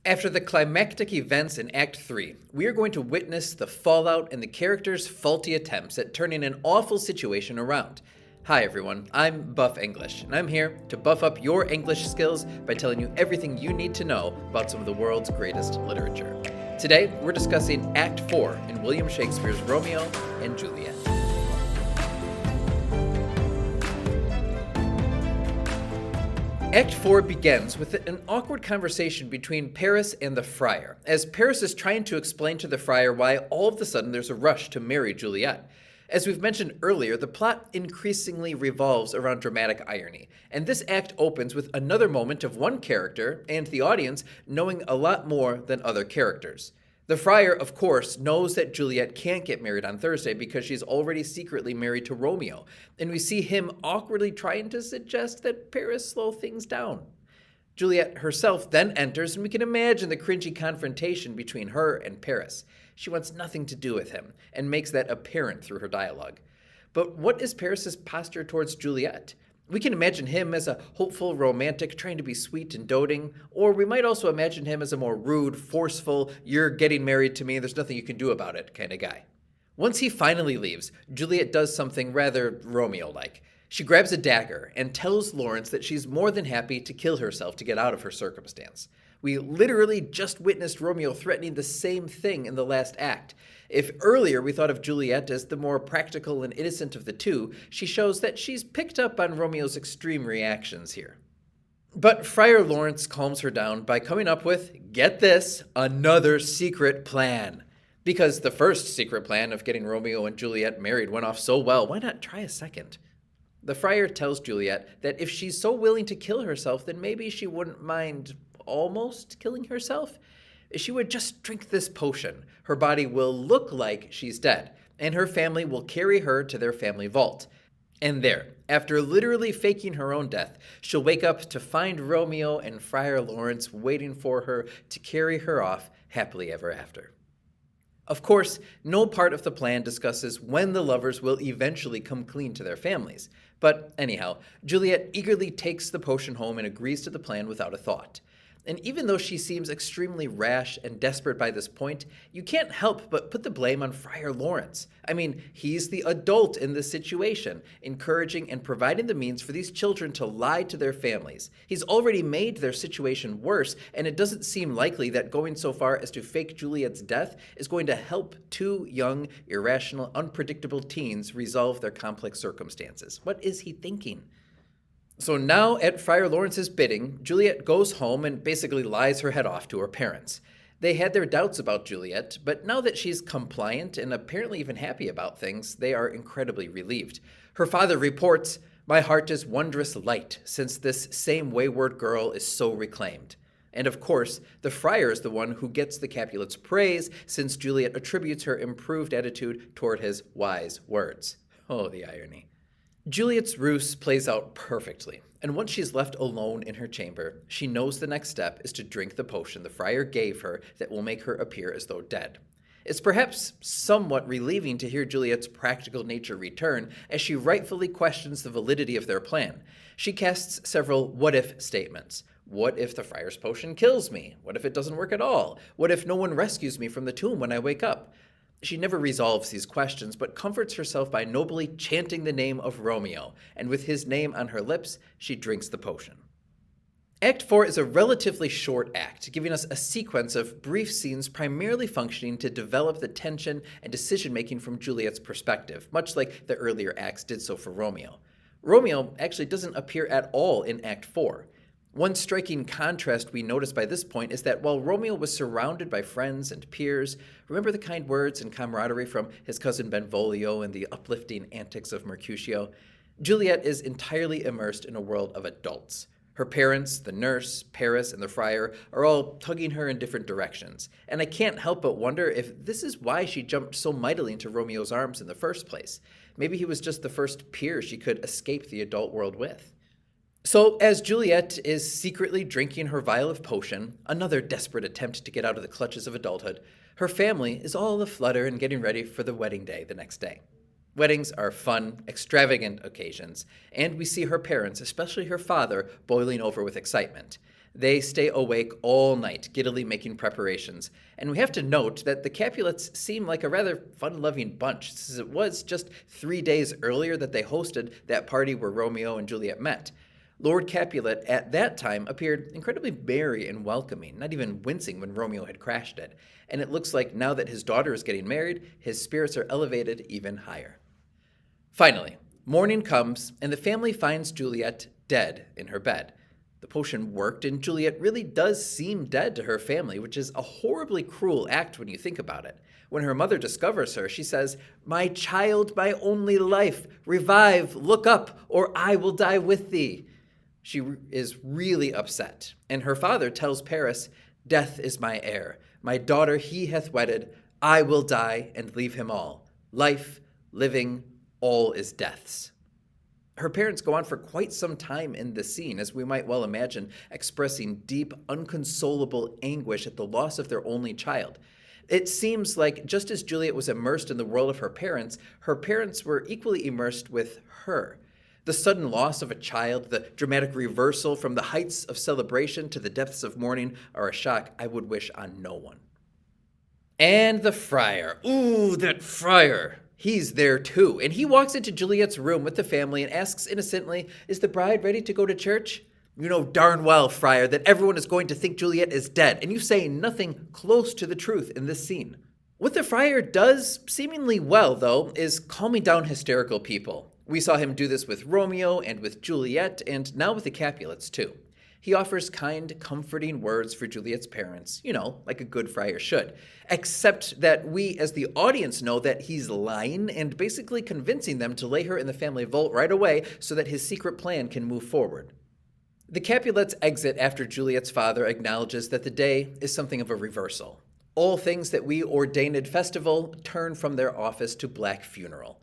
After the climactic events in Act 3, we are going to witness the fallout and the characters' faulty attempts at turning an awful situation around. Hi everyone, I'm BuffEnglish, and I'm here to buff up your English skills by telling you everything you need to know about some of the world's greatest literature. Today, we're discussing Act 4 in William Shakespeare's Romeo and Juliet. Act 4 begins with an awkward conversation between Paris and the Friar, as Paris is trying to explain to the Friar why all of a sudden there's a rush to marry Juliet. As we've mentioned earlier, the plot increasingly revolves around dramatic irony, and this act opens with another moment of one character and the audience knowing a lot more than other characters. The Friar, of course, knows that Juliet can't get married on Thursday because she's already secretly married to Romeo, and we see him awkwardly trying to suggest that Paris slow things down. Juliet herself then enters, and we can imagine the cringy confrontation between her and Paris. She wants nothing to do with him, and makes that apparent through her dialogue. But what is Paris's posture towards Juliet? We can imagine him as a hopeful romantic trying to be sweet and doting, or we might also imagine him as a more rude, forceful, you're getting married to me, there's nothing you can do about it kind of guy. Once he finally leaves, Juliet does something rather Romeo-like. She grabs a dagger and tells Lawrence that she's more than happy to kill herself to get out of her circumstance. We literally just witnessed Romeo threatening the same thing in the last act. If earlier we thought of Juliet as the more practical and innocent of the two, she shows that she's picked up on Romeo's extreme reactions here. But Friar Lawrence calms her down by coming up with, get this, another secret plan. Because the first secret plan of getting Romeo and Juliet married went off so well, why not try a second? The Friar tells Juliet that if she's so willing to kill herself, then maybe she wouldn't mind almost killing herself. If she would just drink this potion, her body will look like she's dead, and her family will carry her to their family vault. And there, after literally faking her own death, she'll wake up to find Romeo and Friar Lawrence waiting for her to carry her off happily ever after. Of course, no part of the plan discusses when the lovers will eventually come clean to their families. But anyhow, Juliet eagerly takes the potion home and agrees to the plan without a thought. And even though she seems extremely rash and desperate by this point, you can't help but put the blame on Friar Lawrence. I mean, he's the adult in this situation, encouraging and providing the means for these children to lie to their families. He's already made their situation worse, and it doesn't seem likely that going so far as to fake Juliet's death is going to help two young, irrational, unpredictable teens resolve their complex circumstances. What is he thinking? So now, at Friar Lawrence's bidding, Juliet goes home and basically lies her head off to her parents. They had their doubts about Juliet, but now that she's compliant and apparently even happy about things, they are incredibly relieved. Her father reports, "My heart is wondrous light, since this same wayward girl is so reclaimed." And of course, the friar is the one who gets the Capulet's praise, since Juliet attributes her improved attitude toward his wise words. Oh, the irony. Juliet's ruse plays out perfectly, and once she's left alone in her chamber, she knows the next step is to drink the potion the friar gave her that will make her appear as though dead. It's perhaps somewhat relieving to hear Juliet's practical nature return as she rightfully questions the validity of their plan. She casts several what-if statements. What if the friar's potion kills me? What if it doesn't work at all? What if no one rescues me from the tomb when I wake up? She never resolves these questions, but comforts herself by nobly chanting the name of Romeo, and with his name on her lips, she drinks the potion. Act 4 is a relatively short act, giving us a sequence of brief scenes primarily functioning to develop the tension and decision-making from Juliet's perspective, much like the earlier acts did so for Romeo. Romeo actually doesn't appear at all in Act 4. One striking contrast we notice by this point is that while Romeo was surrounded by friends and peers, remember the kind words and camaraderie from his cousin Benvolio and the uplifting antics of Mercutio, Juliet is entirely immersed in a world of adults. Her parents, the nurse, Paris, and the friar are all tugging her in different directions, and I can't help but wonder if this is why she jumped so mightily into Romeo's arms in the first place. Maybe he was just the first peer she could escape the adult world with. So, as Juliet is secretly drinking her vial of potion, another desperate attempt to get out of the clutches of adulthood, her family is all aflutter and getting ready for the wedding day the next day. Weddings are fun, extravagant occasions, and we see her parents, especially her father, boiling over with excitement. They stay awake all night, giddily making preparations. And we have to note that the Capulets seem like a rather fun-loving bunch, since it was just 3 days earlier that they hosted that party where Romeo and Juliet met. Lord Capulet at that time appeared incredibly merry and welcoming, not even wincing when Romeo had crashed it. And it looks like now that his daughter is getting married, his spirits are elevated even higher. Finally, morning comes, and the family finds Juliet dead in her bed. The potion worked, and Juliet really does seem dead to her family, which is a horribly cruel act when you think about it. When her mother discovers her, she says, "My child, my only life, revive, look up, or I will die with thee." She is really upset, and her father tells Paris, "Death is my heir. My daughter he hath wedded. I will die and leave him all. Life, living, all is death's." Her parents go on for quite some time in this scene, as we might well imagine, expressing deep, unconsolable anguish at the loss of their only child. It seems like just as Juliet was immersed in the world of her parents were equally immersed with her. The sudden loss of a child, the dramatic reversal from the heights of celebration to the depths of mourning are a shock I would wish on no one. And the Friar. Ooh, that Friar. He's there too, and he walks into Juliet's room with the family and asks innocently, "Is the bride ready to go to church?" "You know darn well, Friar, that everyone is going to think Juliet is dead, and you say nothing close to the truth in this scene." What the Friar does seemingly well, though, is calming down hysterical people. We saw him do this with Romeo and with Juliet, and now with the Capulets too. He offers kind, comforting words for Juliet's parents, like a good friar should. Except that we, as the audience, know that he's lying and basically convincing them to lay her in the family vault right away so that his secret plan can move forward. The Capulets exit after Juliet's father acknowledges that the day is something of a reversal. All things that we ordained festival turn from their office to black funeral.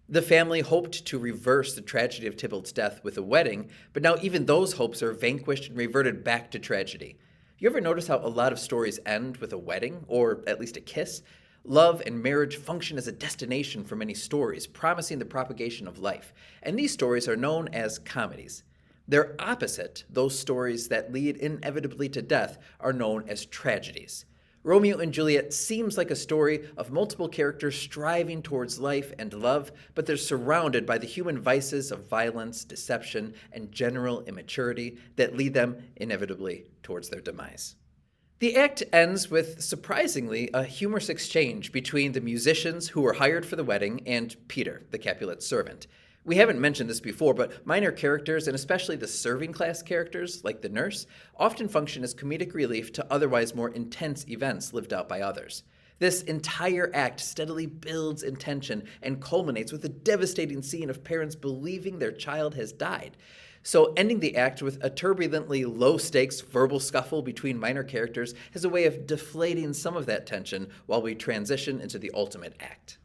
The family hoped to reverse the tragedy of Tybalt's death with a wedding, but now even those hopes are vanquished and reverted back to tragedy. You ever notice how a lot of stories end with a wedding, or at least a kiss? Love and marriage function as a destination for many stories, promising the propagation of life, and these stories are known as comedies. Their opposite, those stories that lead inevitably to death, are known as tragedies. Romeo and Juliet seems like a story of multiple characters striving towards life and love, but they're surrounded by the human vices of violence, deception, and general immaturity that lead them inevitably towards their demise. The act ends with, surprisingly, a humorous exchange between the musicians who were hired for the wedding and Peter, the Capulet servant. We haven't mentioned this before, but minor characters, and especially the serving class characters, like the nurse, often function as comedic relief to otherwise more intense events lived out by others. This entire act steadily builds in tension and culminates with a devastating scene of parents believing their child has died. So ending the act with a turbulently low-stakes verbal scuffle between minor characters has a way of deflating some of that tension while we transition into the ultimate act.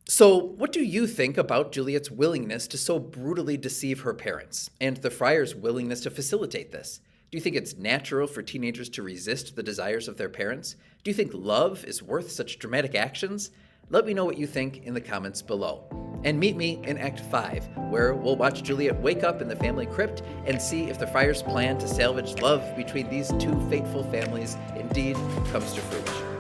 So, what do you think about Juliet's willingness to so brutally deceive her parents, and the Friar's willingness to facilitate this? Do you think it's natural for teenagers to resist the desires of their parents? Do you think love is worth such dramatic actions? Let me know what you think in the comments below. And meet me in Act 5, where we'll watch Juliet wake up in the family crypt and see if the Friar's plan to salvage love between these two fateful families indeed comes to fruition.